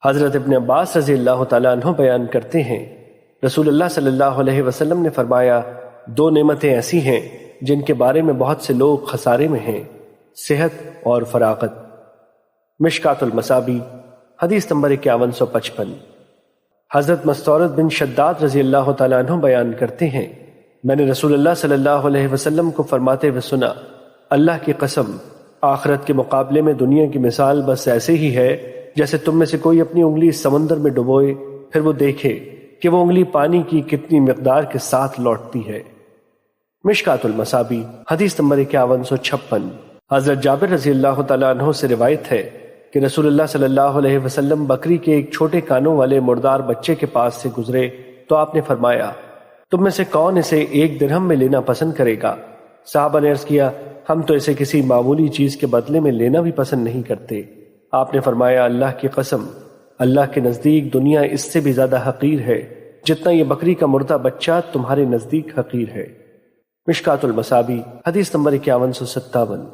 حضرت ابن عباس رضی اللہ تعالیٰ عنہ بیان کرتے ہیں، رسول اللہ صلی اللہ علیہ وسلم نے فرمایا، دو نعمتیں ایسی ہیں جن کے بارے میں بہت سے لوگ خسارے میں ہیں، صحت اور فراغت۔ مشکات المصابیح حدیث نمبر 5155۔ حضرت مستورد بن شداد رضی اللہ تعالیٰ عنہ بیان کرتے ہیں، میں نے رسول اللہ صلی اللہ علیہ وسلم کو فرماتے ہوئے سنا، اللہ کی قسم، آخرت کے مقابلے میں دنیا کی مثال بس ایسے ہی ہے جیسے تم میں سے کوئی اپنی انگلی سمندر میں ڈبوئے، پھر وہ دیکھے کہ وہ انگلی پانی کی کتنی مقدار کے ساتھ لوٹتی ہے۔ مشکات المصابیح حدیث نمبر 5156۔ حضرت جابر رضی اللہ تعالیٰ عنہ سے روایت ہے کہ رسول اللہ صلی اللہ علیہ وسلم بکری کے ایک چھوٹے کانوں والے مردار بچے کے پاس سے گزرے تو آپ نے فرمایا، تم میں سے کون اسے 1 درہم میں لینا پسند کرے گا؟ صحابہ نے عرض کیا، ہم تو اسے کسی معمولی چیز کے بدلے میں لینا بھی پسند نہیں کرتے۔ آپ نے فرمایا، اللہ کی قسم، اللہ کے نزدیک دنیا اس سے بھی زیادہ حقیر ہے جتنا یہ بکری کا مردہ بچہ تمہارے نزدیک حقیر ہے۔ مشکات المصابیح حدیث نمبر 5157۔